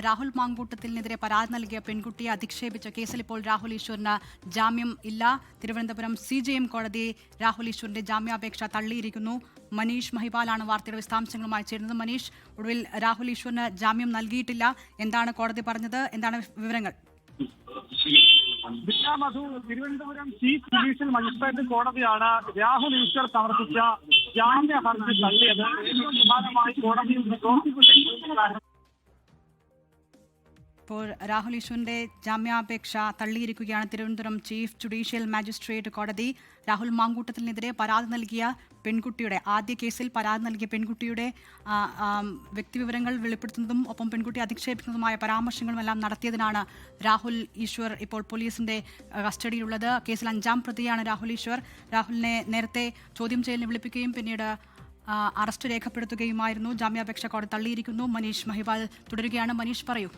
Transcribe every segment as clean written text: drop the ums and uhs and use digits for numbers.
രാഹുൽ മാങ്കൂട്ടത്തിനെതിരെ പരാതി നൽകിയ പെൺകുട്ടിയെ അധിക്ഷേപിച്ച കേസിൽ ഇപ്പോൾ രാഹുൽ ഈശ്വറിന് ജാമ്യം ഇല്ല. തിരുവനന്തപുരം CJM കോടതി രാഹുൽ ഈശ്വറിന്റെ ജാമ്യാപേക്ഷ തള്ളിയിരിക്കുന്നു. മനീഷ് മഹിപാലാണ് വാർത്തയുടെ വിശദാംശങ്ങളുമായി ചേരുന്നത്. മനീഷ്, ഒടുവിൽ രാഹുൽ ഈശ്വറിന് ജാമ്യം നൽകിയിട്ടില്ല. എന്താണ് കോടതി പറഞ്ഞത്? എന്താണ് വിവരങ്ങൾ? മധു, തിരുവനന്തപുരം ചീഫ് ജുഡീഷ്യൽ മജിസ്ട്രേറ്റ് കോടതിയാണ് രാഹുൽ ഈശ്വർ സമർപ്പിച്ച ജാമ്യ ഹർജി തള്ളിയത്. ഏറ്റവും പ്രധാനമായി കോടതിയിൽ ഇപ്പോൾ രാഹുൽ ഈശ്വറിന്റെ ജാമ്യാപേക്ഷ തള്ളിയിരിക്കുകയാണ് തിരുവനന്തപുരം ചീഫ് ജുഡീഷ്യൽ മജിസ്ട്രേറ്റ് കോടതി. രാഹുൽ മാങ്കൂട്ടത്തിനെതിരെ പരാതി നൽകിയ പെൺകുട്ടിയുടെ ആദ്യ കേസിൽ പരാതി നൽകിയ പെൺകുട്ടിയുടെ വ്യക്തിവിവരങ്ങൾ വെളിപ്പെടുത്തുന്നതും ഒപ്പം പെൺകുട്ടിയെ അധിക്ഷേപിക്കുന്നതുമായ പരാമർശങ്ങളുമെല്ലാം നടത്തിയതിനാണ് രാഹുൽ ഈശ്വർ ഇപ്പോൾ പോലീസിന്റെ കസ്റ്റഡിയിലുള്ളത്. കേസിൽ 5ാം പ്രതിയാണ് രാഹുൽ ഈശ്വർ. രാഹുലിനെ നേരത്തെ ചോദ്യം ചെയ്യലിന് വിളിപ്പിക്കുകയും പിന്നീട് അറസ്റ്റ് രേഖപ്പെടുത്തുകയുമായിരുന്നു. ജാമ്യാപേക്ഷ കോടതി തള്ളിയിരിക്കുന്നു. മനീഷ് മഹിപാൽ തുടരുകയാണ്. മനീഷ്, പറയൂ.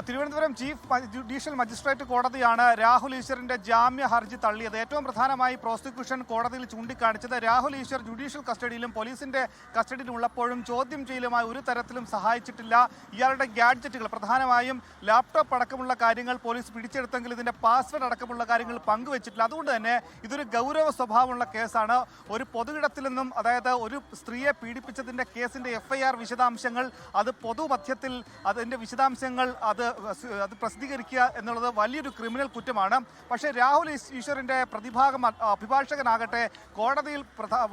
തിരുവനന്തപുരം ചീഫ് ജുഡീഷ്യൽ മജിസ്ട്രേറ്റ് കോടതിയാണ് രാഹുൽ ഈശ്വറിന്റെ ജാമ്യ ഹർജി തള്ളിയത്. ഏറ്റവും പ്രധാനമായി പ്രോസിക്യൂഷൻ കോടതിയിൽ ചൂണ്ടിക്കാണിച്ചത് രാഹുൽ ഈശ്വർ ജുഡീഷ്യൽ കസ്റ്റഡിയിലും പോലീസിന്റെ കസ്റ്റഡിയിലും ഉള്ളപ്പോഴും ചോദ്യം ചെയ്യലുമായി ഒരു തരത്തിലും സഹായിച്ചിട്ടില്ല. ഇയാളുടെ ഗാഡ്ജറ്റുകൾ, പ്രധാനമായും ലാപ്ടോപ്പ് അടക്കമുള്ള കാര്യങ്ങൾ പോലീസ് പിടിച്ചെടുത്തെങ്കിൽ ഇതിന്റെ പാസ്വേഡ് അടക്കമുള്ള കാര്യങ്ങൾ പങ്കുവച്ചിട്ടില്ല. അതുകൊണ്ട് തന്നെ ഇതൊരു ഗൗരവ സ്വഭാവമുള്ള കേസാണ്. ഒരു പൊതുയിടത്തിൽ നിന്നും, അതായത് ഒരു സ്ത്രീയെ പീഡിപ്പിച്ചതിന്റെ കേസിന്റെ FIR വിശദാംശങ്ങൾ അത് പൊതുമധ്യത്തിൽ അതിന്റെ വിശദാംശങ്ങൾ അത് പ്രസിദ്ധീകരിക്കുക എന്നുള്ളത് വലിയൊരു ക്രിമിനൽ കുറ്റമാണ്. പക്ഷേ രാഹുൽ ഈശ്വറിന്റെ അഭിഭാഷകനാകട്ടെ കോടതിയിൽ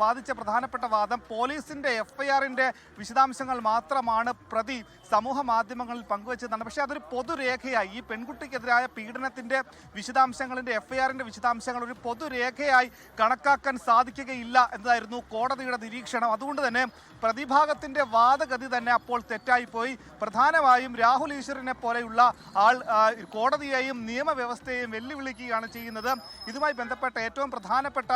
വാദിച്ച പ്രധാനപ്പെട്ട വാദം പോലീസിന്റെ FIRന്റെ വിശദാംശങ്ങൾ മാത്രമാണ് പ്രതി സമൂഹ മാധ്യമങ്ങളിൽ പങ്കുവച്ചതാണ്. പക്ഷേ അതൊരു പൊതുരേഖയായി, ഈ പെൺകുട്ടിക്കെതിരായ പീഡനത്തിന്റെ വിശദാംശങ്ങളുടെ FIRന്റെ വിശദാംശങ്ങൾ ഒരു പൊതുരേഖയായി കണക്കാക്കാൻ സാധിക്കുകയില്ല എന്നതായിരുന്നു കോടതിയുടെ നിരീക്ഷണം. അതുകൊണ്ട് തന്നെ പ്രതിഭാഗത്തിന്റെ വാദഗതി തന്നെ അപ്പോൾ തെറ്റായിപ്പോയി. പ്രധാനമായും രാഹുൽ ഈശ്വറിനെ പോലെയുള്ള ആൾ കോടതിയെയും നിയമവ്യവസ്ഥയെയും വെല്ലുവിളിക്കുകയാണ് ചെയ്യുന്നത്. ഇതുമായി ബന്ധപ്പെട്ട ഏറ്റവും പ്രധാനപ്പെട്ട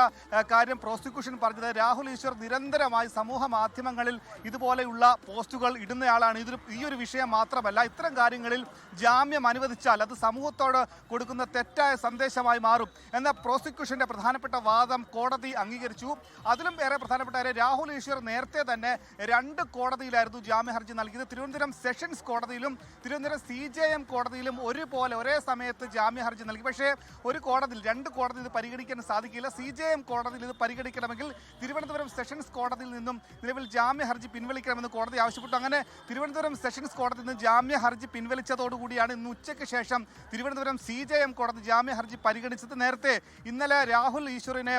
കാര്യം പ്രോസിക്യൂഷൻ പറഞ്ഞത് രാഹുൽ ഈശ്വർ നിരന്തരമായി സമൂഹ മാധ്യമങ്ങളിൽ ഇതുപോലെയുള്ള പോസ്റ്റുകൾ ഇടുന്നയാളാണ്. ഈ ഒരു വിഷയം മാത്രമല്ല, ഇത്തരം കാര്യങ്ങളിൽ ജാമ്യം അനുവദിച്ചാൽ അത് സമൂഹത്തോട് കൊടുക്കുന്ന തെറ്റായ സന്ദേശമായി മാറും എന്ന പ്രോസിക്യൂഷന്റെ പ്രധാനപ്പെട്ട വാദം കോടതി അംഗീകരിച്ചു. അതിലും ഏറെ പ്രധാനപ്പെട്ട രാഹുൽ ഈശ്വർ നേരത്തെ തന്നെ 2 കോടതിയിലായിരുന്നു ജാമ്യ ഹർജി നൽകിയത്. തിരുവനന്തപുരം സെഷൻസ് കോടതിയിലും തിരുവനന്തപുരം CJM കോടതിയിലും ഒരേ സമയത്ത് ജാമ്യ ഹർജി നൽകി. പക്ഷേ ഒരു കോടതിയിൽ 2 കോടതി ഇത് പരിഗണിക്കാൻ സാധിക്കില്ല. CJM കോടതിയിൽ ഇത് പരിഗണിക്കണമെങ്കിൽ തിരുവനന്തപുരം സെഷൻസ് കോടതിയിൽ നിന്നും നിലവിൽ ജാമ്യ ഹർജി പിൻവലിക്കണമെന്ന് കോടതി ആവശ്യപ്പെട്ടു. അങ്ങനെ തിരുവനന്തപുരം സെഷൻസ് കോടതിയിൽ നിന്ന് ജാമ്യ ഹർജി പിൻവലിച്ചതോടുകൂടിയാണ് ഇന്ന് ഉച്ചയ്ക്ക് ശേഷം തിരുവനന്തപുരം CJM കോടതി ജാമ്യ ഹർജി പരിഗണിച്ചത്. നേരത്തെ ഇന്നലെ രാഹുൽ ഈശ്വറിനെ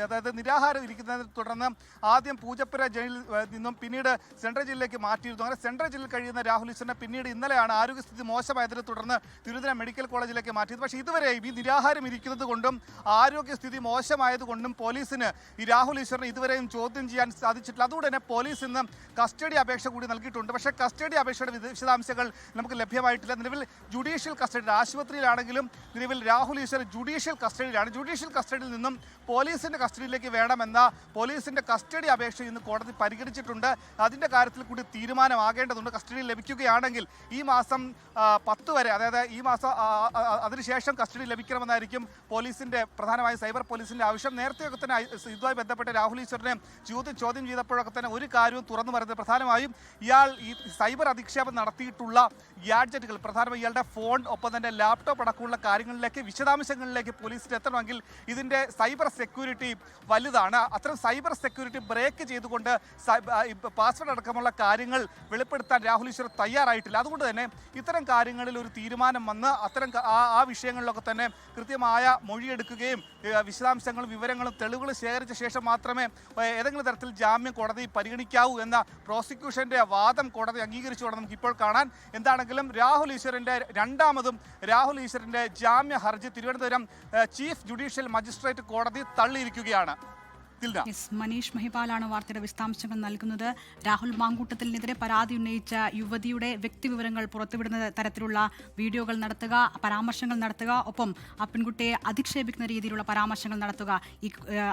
അതായത് നിരാഹാരം ഇരിക്കുന്നതിനെ തുടർന്ന് ആദ്യം പൂജപ്പുര ജയിലിൽ നിന്നും പിന്നീട് സെൻട്രൽ ജയിലിലേക്ക് മാറ്റിയിരുന്നു. അങ്ങനെ സെൻട്രൽ ജയിലിൽ കഴിയുന്ന രാഹുൽ ഈശ്വറിനെ പിന്നീട് ഇന്നലെയാണ് ആരോഗ്യസ്ഥിതി മോശമായതിനെ തുടർന്ന് തിരുവനന്തപുരം മെഡിക്കൽ കോളേജിലേക്ക് മാറ്റിയത്. പക്ഷേ ഇതുവരെയും ഈ നിരാഹാരം ഇരിക്കുന്നത് കൊണ്ടും ആരോഗ്യസ്ഥിതി മോശമായതുകൊണ്ടും പോലീസിന് ഈ രാഹുൽ ഈശ്വറിനെ ഇതുവരെയും ചോദ്യം ചെയ്യാൻ സാധിച്ചിട്ടില്ല. അതുകൊണ്ട് തന്നെ പോലീസ് ഇന്ന് കസ്റ്റഡി അപേക്ഷ കൂടി നൽകിയിട്ടുണ്ട്. പക്ഷേ കസ്റ്റഡി അപേക്ഷയുടെ വിശദാംശങ്ങൾ നമുക്ക് ലഭ്യമായിട്ടില്ല. നിലവിൽ ജുഡീഷ്യൽ കസ്റ്റഡി, ആശുപത്രിയിലാണെങ്കിലും നിലവിൽ രാഹുൽ ഈശ്വർ ജുഡീഷ്യൽ കസ്റ്റഡിയിലാണ്. ജുഡീഷ്യൽ കസ്റ്റഡിയിൽ നിന്നും പോലീസിന്റെ കസ്റ്റഡിയിലേക്ക് വേണമെന്ന പോലീസിന്റെ കസ്റ്റഡി അപേക്ഷ ഇന്ന് കോടതി പരിഗണിച്ചിട്ടുണ്ട്. അതിന്റെ കാര്യത്തിൽ കൂടി തീരുമാനമാകേണ്ടതുണ്ട്. കസ്റ്റഡിയിൽ ലഭിക്കുകയാണെങ്കിൽ ഈ മാസം 10 വരെ, അതായത് ഈ മാസം അതിനുശേഷം കസ്റ്റഡി ലഭിക്കണമെന്നായിരിക്കും പോലീസിന്റെ, പ്രധാനമായും സൈബർ പോലീസിന്റെ ആവശ്യം. നേരത്തെയൊക്കെ തന്നെ ഇതുമായി ബന്ധപ്പെട്ട് രാഹുൽ ഈശ്വറിനെ ചോദ്യം ചെയ്തപ്പോഴൊക്കെ തന്നെ ഒരു കാര്യവും തുറന്നു പറയുന്നത് പ്രധാനമായും ഇയാൾ ഈ സൈബർ അധിക്ഷേപം നടത്തിയിട്ടുള്ള ഗാഡ്ജറ്റുകൾ, പ്രധാനമായും ഇയാളുടെ ഫോൺ, ഒപ്പം തന്നെ ലാപ്ടോപ്പ് അടക്കമുള്ള കാര്യങ്ങളിലേക്ക്, വിശദാംശങ്ങളിലേക്ക് പോലീസിന് എത്തണമെങ്കിൽ ഇതിന്റെ സൈബർ സെക്യൂരിറ്റി വലുതാണ്. അത്തരം സൈബർ സെക്യൂരിറ്റി ബ്രേക്ക് ചെയ്തുകൊണ്ട് പാസ്വേഡ് അടക്കമുള്ള കാര്യങ്ങൾ വെളിപ്പെടുത്താൻ രാഹുൽ ഈശ്വർ തയ്യാറായിട്ടില്ല. അതുകൊണ്ട് തന്നെ ഇത്തരം കാര്യങ്ങളിൽ ഒരു തീരുമാനം വന്ന് അത്തരം ആ വിഷയങ്ങളിലൊക്കെ തന്നെ കൃത്യമായ മൊഴിയെടുക്കുകയും വിശദാംശങ്ങളും വിവരങ്ങളും തെളിവുകളും ശേഖരിച്ച ശേഷം മാത്രമേ ഏതെങ്കിലും തരത്തിൽ ജാമ്യം കോടതി പരിഗണിക്കാവൂ എന്ന പ്രോസിക്യൂഷന്റെ വാദം കോടതി അംഗീകരിച്ചുകൊണ്ട് നമുക്ക് ഇപ്പോൾ കാണാൻ. എന്താണെങ്കിലും രാഹുൽ ഈശ്വറിന്റെ ജാമ്യ ഹർജി തിരുവനന്തപുരം ചീഫ് ജുഡീഷ്യൽ മജിസ്ട്രേറ്റ് കോടതി തള്ളിയിരിക്കുകയാണ്. മനീഷ് മഹിപാലാണ് വാർത്തയുടെ വിശദാംശങ്ങൾ നൽകുന്നത്. രാഹുൽ മാങ്കൂട്ടത്തിനെതിരെ പരാതി ഉന്നയിച്ച യുവതിയുടെ വ്യക്തിവിവരങ്ങൾ പുറത്തുവിടുന്ന തരത്തിലുള്ള വീഡിയോകൾ നടത്തുക, പരാമർശങ്ങൾ നടത്തുക, ഒപ്പം ആ പെൺകുട്ടിയെ അധിക്ഷേപിക്കുന്ന രീതിയിലുള്ള പരാമർശങ്ങൾ നടത്തുക. ഈ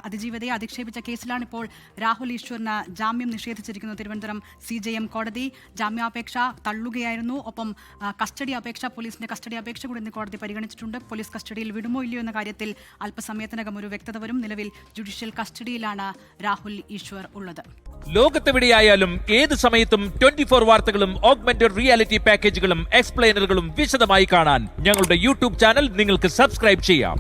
അതിജീവിതയെ അധിക്ഷേപിച്ച കേസിലാണ് ഇപ്പോൾ രാഹുൽ ഈശ്വറിന് ജാമ്യം നിഷേധിച്ചിരിക്കുന്നത്. തിരുവനന്തപുരം CJM കോടതി ജാമ്യാപേക്ഷ തള്ളുകയായിരുന്നു. ഒപ്പം കസ്റ്റഡി അപേക്ഷ, പോലീസിന്റെ കസ്റ്റഡി അപേക്ഷ കൂടി ഇന്ന് കോടതി പരിഗണിച്ചിട്ടുണ്ട്. പോലീസ് കസ്റ്റഡിയിൽ വിടുമോ ഇല്ലയോ എന്ന കാര്യത്തിൽ അല്പസമയത്തിനകം ഒരു വ്യക്തത വരും. നിലവിൽ ജുഡീഷ്യൽ കസ്റ്റഡിയിൽ കസ്റ്റഡിയിലാണ് രാഹുൽ ഈശ്വർ ഉള്ളത്. ലോകത്തെവിടെയായാലും ഏത് സമയത്തും 24 വാർത്തകളും ഓഗ്മെന്റഡ് റിയാലിറ്റി പാക്കേജുകളും എക്സ്പ്ലെയിനറുകളും വിശദമായി കാണാൻ ഞങ്ങളുടെ യൂട്യൂബ് ചാനൽ നിങ്ങൾക്ക് സബ്സ്ക്രൈബ് ചെയ്യാം.